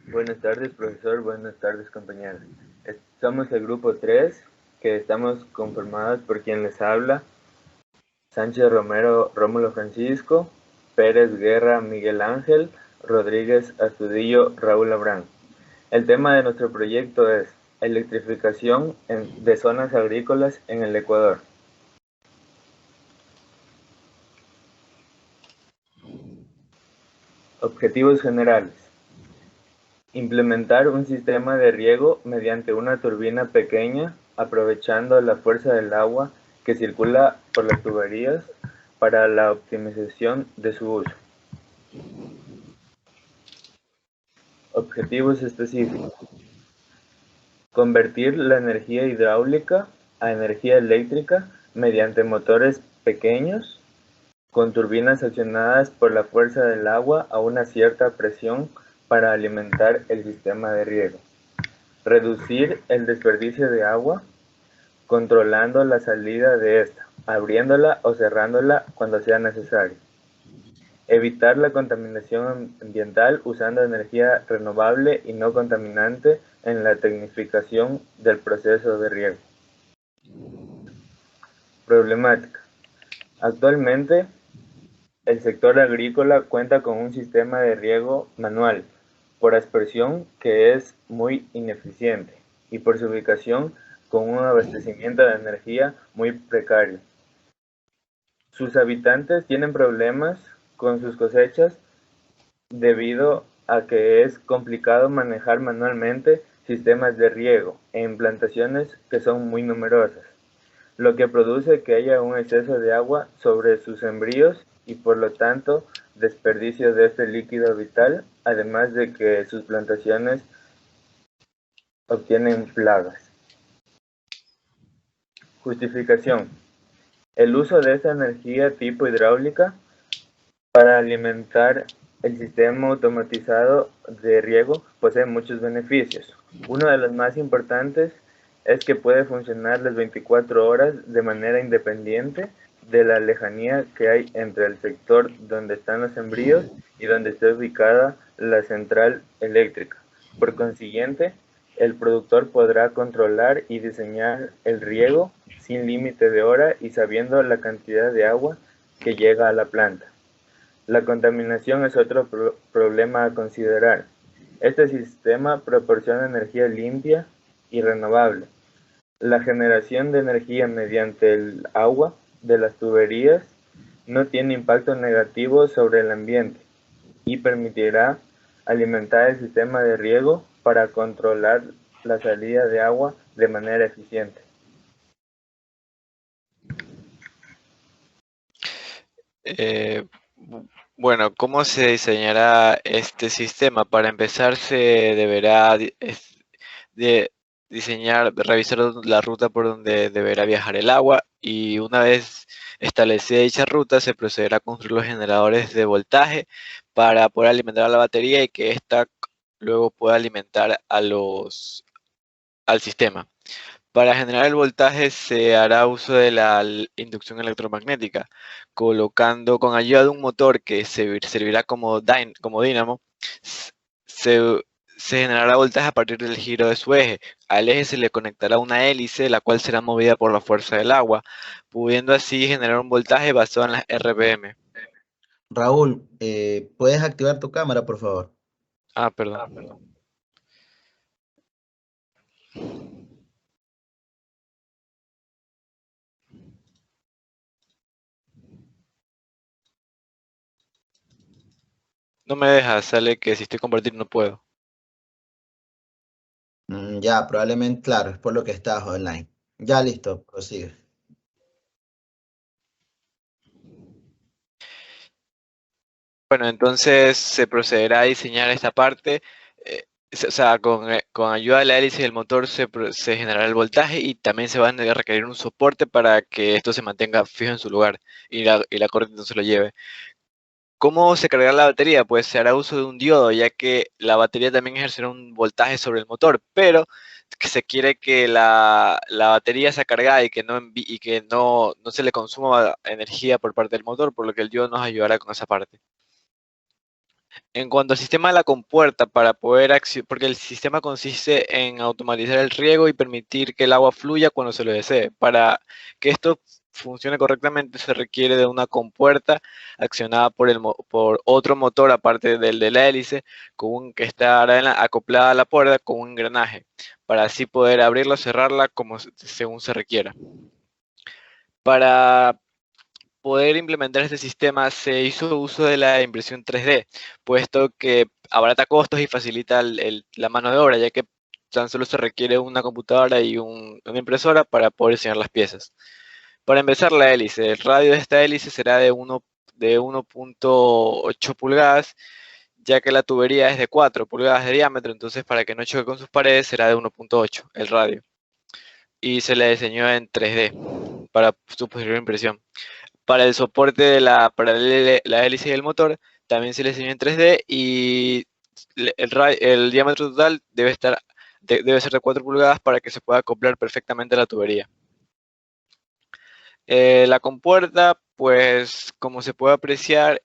Buenas tardes, profesor. Buenas tardes, compañeros. Somos el grupo 3, que estamos conformados por quien les habla: Sánchez Romero Rómulo Francisco, Pérez Guerra Miguel Ángel, Rodríguez Astudillo Raúl Abrán. El tema de nuestro proyecto es electrificación de zonas agrícolas en el Ecuador. Objetivos generales: implementar un sistema de riego mediante una turbina pequeña, aprovechando la fuerza del agua que circula por las tuberías para la optimización de su uso. Objetivos específicos: convertir la energía hidráulica a energía eléctrica mediante motores pequeños con turbinas accionadas por la fuerza del agua a una cierta presión para alimentar el sistema de riego. Reducir el desperdicio de agua controlando la salida de esta, abriéndola o cerrándola cuando sea necesario. Evitar la contaminación ambiental usando energía renovable y no contaminante en la tecnificación del proceso de riego. Problemática: actualmente, el sector agrícola cuenta con un sistema de riego manual por aspersión que es muy ineficiente y por su ubicación con un abastecimiento de energía muy precario. Sus habitantes tienen problemas con sus cosechas debido a que es complicado manejar manualmente sistemas de riego en plantaciones que son muy numerosas, lo que produce que haya un exceso de agua sobre sus sembríos y por lo tanto desperdicio de este líquido vital, además de que sus plantaciones obtienen plagas. Justificación: el uso de esta energía tipo hidráulica para alimentar el sistema automatizado de riego posee muchos beneficios. Uno de los más importantes es que puede funcionar las 24 horas de manera independiente de la lejanía que hay entre el sector donde están los sembríos y donde esté ubicada la central eléctrica. Por consiguiente, el productor podrá controlar y diseñar el riego sin límite de hora y sabiendo la cantidad de agua que llega a la planta. La contaminación es otro problema a considerar. Este sistema proporciona energía limpia y renovable. La generación de energía mediante el agua de las tuberías no tiene impacto negativo sobre el ambiente y permitirá alimentar el sistema de riego para controlar la salida de agua de manera eficiente. Eh, bueno, ¿cómo se diseñará este sistema? Para empezar, se deberá de diseñar, revisar la ruta por donde deberá viajar el agua y una vez establecida dicha ruta, se procederá a construir los generadores de voltaje para poder alimentar a la batería y que ésta luego pueda alimentar al sistema. Para generar el voltaje se hará uso de la inducción electromagnética, colocando con ayuda de un motor que servirá como dínamo, se, se generará voltaje a partir del giro de su eje. Al eje se le conectará una hélice, la cual será movida por la fuerza del agua, pudiendo así generar un voltaje basado en las RPM. Raúl, ¿puedes activar tu cámara, por favor? Ah, perdón. No me deja, sale que si estoy compartiendo no puedo. Ya, probablemente, claro, es por lo que estás online. Ya, listo, prosigue. Bueno, entonces se procederá a diseñar esta parte, o sea, con ayuda de la hélice del motor se generará el voltaje y también se va a requerir un soporte para que esto se mantenga fijo en su lugar y la corriente no se lo lleve. ¿Cómo se cargará la batería? Pues se hará uso de un diodo, ya que la batería también ejercerá un voltaje sobre el motor, pero que se quiere que la batería sea cargada y que no se le consuma energía por parte del motor, por lo que el diodo nos ayudará con esa parte. En cuanto al sistema de la compuerta, porque el sistema consiste en automatizar el riego y permitir que el agua fluya cuando se lo desee. Para que esto funcione correctamente se requiere de una compuerta accionada por otro motor aparte del de la hélice, que estará acoplada a la puerta con un engranaje, para así poder abrirla o cerrarla según se requiera. Para poder implementar este sistema se hizo uso de la impresión 3D, puesto que abarata costos y facilita la mano de obra, ya que tan solo se requiere una computadora y una impresora para poder diseñar las piezas. Para empezar, la hélice. El radio de esta hélice será de 1.8 pulgadas, ya que la tubería es de 4 pulgadas de diámetro, entonces para que no choque con sus paredes será de 1.8 el radio. Y se le diseñó en 3D para su posterior impresión. Para el soporte para la hélice y el motor, también se le diseñó en 3D y el diámetro total debe ser de 4 pulgadas para que se pueda acoplar perfectamente a la tubería. La compuerta, pues como se puede apreciar,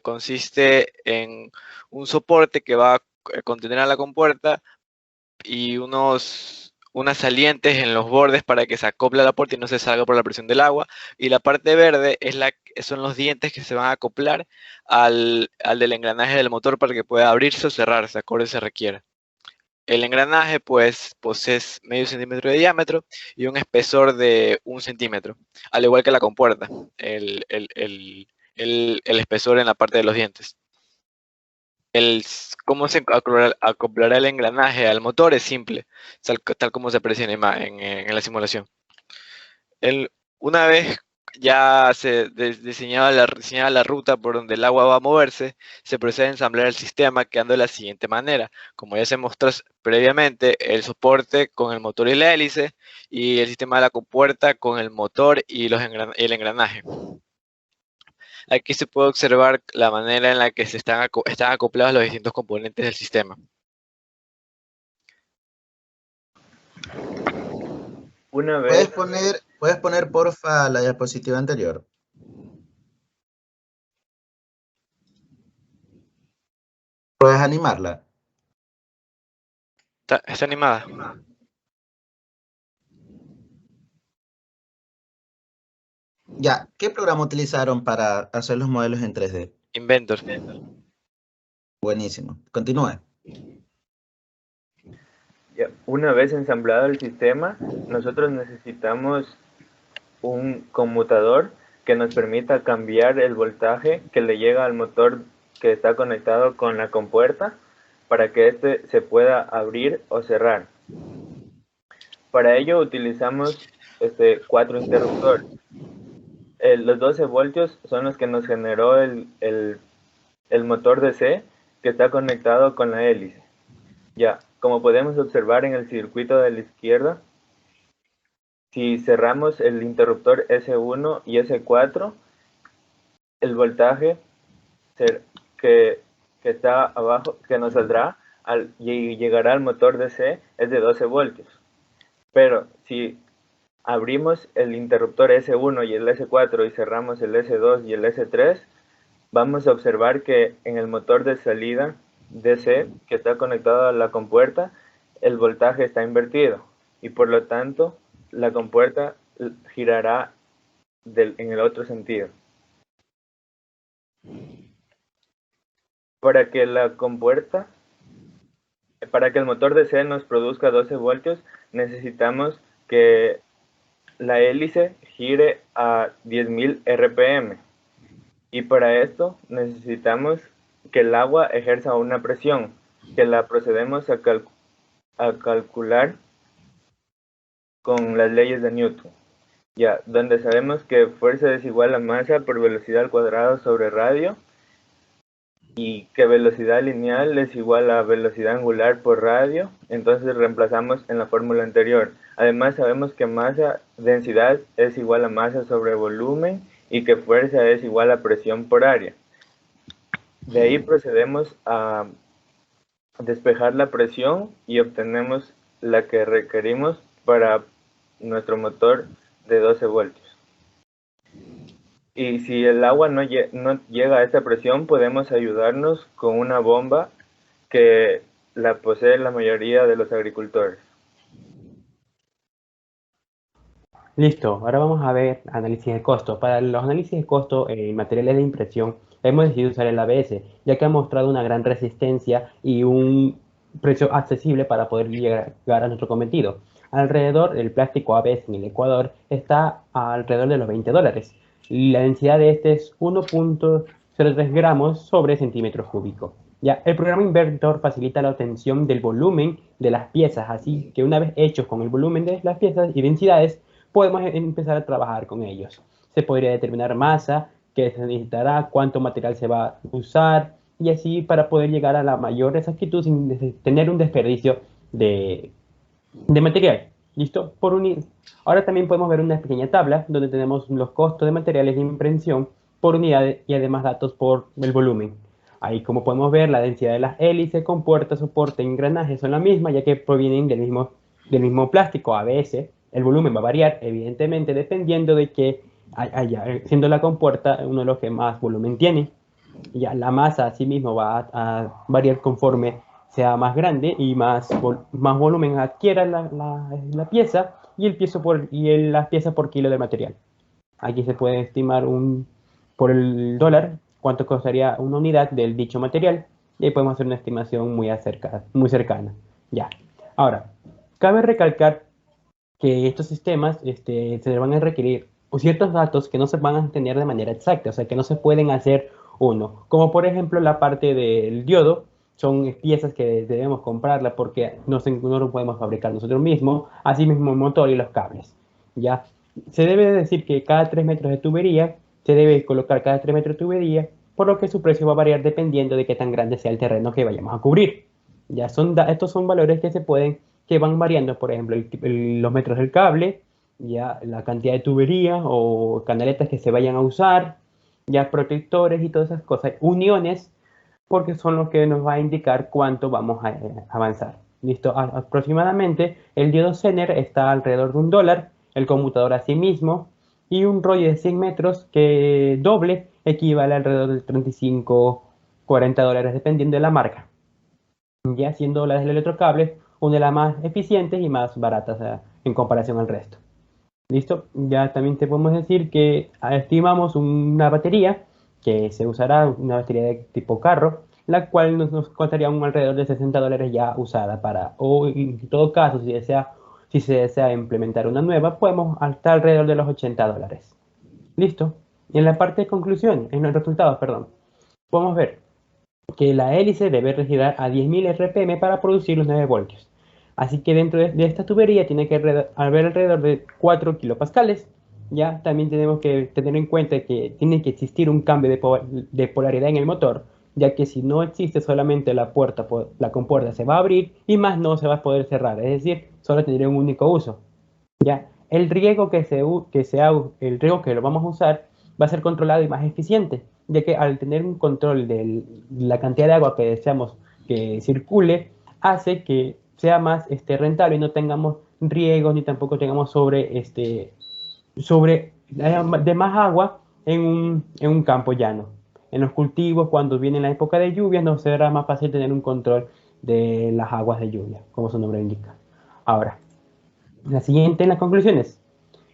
consiste en un soporte que va a contener a la compuerta y unas salientes en los bordes para que se acople a la puerta y no se salga por la presión del agua. Y la parte verde son los dientes que se van a acoplar al del engranaje del motor para que pueda abrirse o cerrarse, acorde se requiera. El engranaje pues posee medio centímetro de diámetro y un espesor de 1 centímetro, al igual que la compuerta, el espesor en la parte de los dientes. Cómo se acoplará el engranaje al motor es simple, tal como se aprecia en la simulación. Una vez ya se diseñada la ruta por donde el agua va a moverse, se procede a ensamblar el sistema quedando de la siguiente manera. Como ya se mostró previamente, el soporte con el motor y la hélice, y el sistema de la compuerta con el motor y el engranaje. Aquí se puede observar la manera en la que están acoplados los distintos componentes del sistema. Una vez, ¿Puedes poner porfa la diapositiva anterior? ¿Puedes animarla? ¿Está animada? Ya, ¿qué programa utilizaron para hacer los modelos en 3D? Inventor. Buenísimo. Continúe. una vez ensamblado el sistema, nosotros necesitamos un conmutador que nos permita cambiar el voltaje que le llega al motor que está conectado con la compuerta para que éste se pueda abrir o cerrar. Para ello utilizamos 4 interruptores. Los 12 voltios son los que nos generó el motor DC que está conectado con la hélice. Ya, como podemos observar en el circuito de la izquierda, si cerramos el interruptor S1 y S4, el voltaje que está abajo, que nos saldrá y llegará al motor DC, es de 12 voltios. Pero si abrimos el interruptor S1 y el S4 y cerramos el S2 y el S3, vamos a observar que en el motor de salida DC que está conectado a la compuerta, el voltaje está invertido y por lo tanto la compuerta girará en el otro sentido. Para que el motor DC nos produzca 12 voltios, necesitamos que la hélice gire a 10.000 RPM. Y para esto necesitamos que el agua ejerza una presión, que la procedemos a calcular con las leyes de Newton. Ya, donde sabemos que fuerza es igual a masa por velocidad al cuadrado sobre radio, y que velocidad lineal es igual a velocidad angular por radio, entonces reemplazamos en la fórmula anterior. Además sabemos que densidad es igual a masa sobre volumen y que fuerza es igual a presión por área. De ahí procedemos a despejar la presión y obtenemos la que requerimos para nuestro motor de 12 voltios. Y si el agua no llega a esta presión, podemos ayudarnos con una bomba que la posee la mayoría de los agricultores. Listo, ahora vamos a ver análisis de costo. Para los análisis de costo en materiales de impresión, hemos decidido usar el ABS, ya que ha mostrado una gran resistencia y un precio accesible para poder llegar a nuestro cometido. Alrededor del plástico ABS en el Ecuador está alrededor de los $20. La densidad de este es 1.03 gramos sobre centímetro cúbico. Ya, el programa Inventor facilita la obtención del volumen de las piezas, así que una vez hechos con el volumen de las piezas y densidades, podemos empezar a trabajar con ellos. Se podría determinar masa, qué se necesitará, cuánto material se va a usar, y así para poder llegar a la mayor exactitud sin tener un desperdicio de material. ¿Listo? Ahora también podemos ver una pequeña tabla donde tenemos los costos de materiales de impresión por unidad y además datos por el volumen. Ahí, como podemos ver, la densidad de las hélices, compuertas, soporte y engranaje son la misma, ya que provienen del mismo plástico ABS. El volumen va a variar, evidentemente, dependiendo de que siendo la compuerta uno de los que más volumen tiene. Ya la masa asimismo va a variar conforme sea más grande y más volumen adquiera la pieza y las piezas por kilo de material. Aquí se puede estimar por el dólar cuánto costaría una unidad del dicho material y ahí podemos hacer una estimación muy cercana. Ya. Ahora, cabe recalcar que estos sistemas se van a requerir ciertos datos que no se van a tener de manera exacta, o sea, que no se pueden hacer uno. Como por ejemplo la parte del diodo, son piezas que debemos comprarla porque no lo podemos fabricar nosotros mismos, así mismo el motor y los cables. ¿Ya? Se debe decir que cada 3 metros de tubería, se debe colocar cada 3 metros de tubería, por lo que su precio va a variar dependiendo de qué tan grande sea el terreno que vayamos a cubrir. Ya estos son valores que van variando, por ejemplo, los metros del cable, ya la cantidad de tuberías o canaletas que se vayan a usar, ya protectores y todas esas cosas, uniones, porque son los que nos va a indicar cuánto vamos a avanzar. ¿Listo? Aproximadamente el diodo Zener está alrededor de $1, el conmutador a sí mismo, y un rollo de 100 metros que doble equivale alrededor de 35, $40, dependiendo de la marca. Ya siendo las del electrocable una de las más eficientes y más baratas en comparación al resto. ¿Listo? Ya también te podemos decir que estimamos una batería que se usará, una batería de tipo carro, la cual nos costaría un alrededor de $60 ya usada o en todo caso, si se desea implementar una nueva, podemos hasta alrededor de los $80. ¿Listo? Y en la parte de conclusión, en los resultados, perdón, podemos ver que la hélice debe girar a 10.000 RPM para producir los 9 voltios. Así que dentro de esta tubería tiene que haber alrededor de 4 kilopascales. Ya también tenemos que tener en cuenta que tiene que existir un cambio de polaridad en el motor, ya que si no existe solamente la compuerta se va a abrir y más no se va a poder cerrar, es decir, solo tendría un único uso. Ya, el riego el riego que lo vamos a usar va a ser controlado y más eficiente, ya que al tener un control de la cantidad de agua que deseamos que circule, hace que sea más rentable y no tengamos riegos ni tampoco tengamos de más agua en un campo llano. En los cultivos, cuando viene la época de lluvias, nos será más fácil tener un control de las aguas de lluvia, como su nombre indica. Ahora, la siguiente en las conclusiones.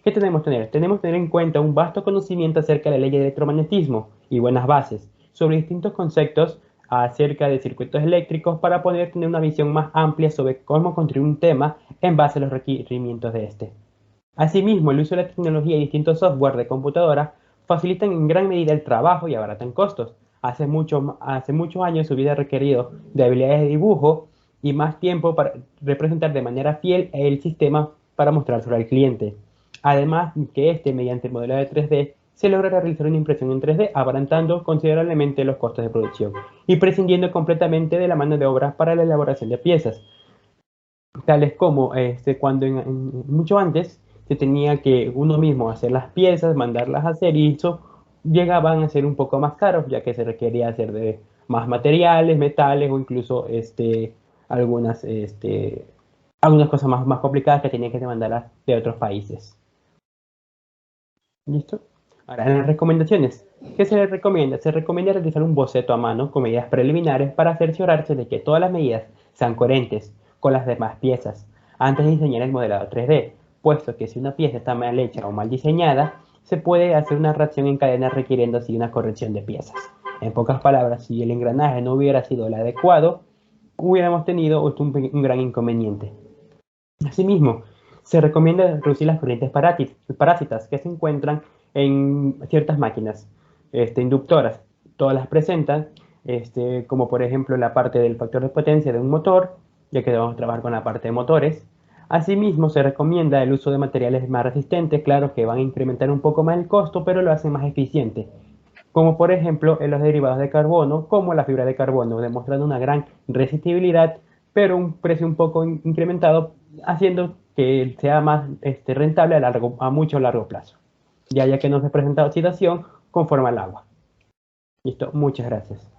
¿Qué tenemos que tener? Tenemos que tener en cuenta un vasto conocimiento acerca de la ley de electromagnetismo y buenas bases sobre distintos conceptos acerca de circuitos eléctricos para poder tener una visión más amplia sobre cómo construir un tema en base a los requerimientos de este. Asimismo, el uso de la tecnología y distintos software de computadora facilitan en gran medida el trabajo y abaratan costos. Hace muchos años se hubiera requerido de habilidades de dibujo y más tiempo para representar de manera fiel el sistema para mostrárselo al cliente. Además que mediante el modelo de 3D, se logra realizar una impresión en 3D, abaratando considerablemente los costos de producción y prescindiendo completamente de la mano de obra para la elaboración de piezas, tales como cuando mucho antes se tenía que uno mismo hacer las piezas, mandarlas a hacer y eso llegaban a ser un poco más caros, ya que se requería hacer de más materiales, metales o incluso algunas, algunas cosas más complicadas que tenían que mandarlas de otros países. ¿Listo? Ahora, en las recomendaciones, ¿qué se les recomienda? Se recomienda realizar un boceto a mano con medidas preliminares para cerciorarse de que todas las medidas sean coherentes con las demás piezas antes de diseñar el modelado 3D, puesto que si una pieza está mal hecha o mal diseñada, se puede hacer una reacción en cadena requiriendo así una corrección de piezas. En pocas palabras, si el engranaje no hubiera sido el adecuado, hubiéramos tenido un gran inconveniente. Asimismo, se recomienda reducir las corrientes parásitas que se encuentran en ciertas máquinas inductoras. Todas las presentan, como por ejemplo la parte del factor de potencia de un motor, ya que vamos a trabajar con la parte de motores. Asimismo, se recomienda el uso de materiales más resistentes, claro que van a incrementar un poco más el costo, pero lo hacen más eficiente, como por ejemplo en los derivados de carbono, como la fibra de carbono, demostrando una gran resistibilidad, pero un precio un poco incrementado, haciendo que sea más rentable a mucho largo plazo, ya que no se presenta oxidación conforme al agua. Listo, muchas gracias.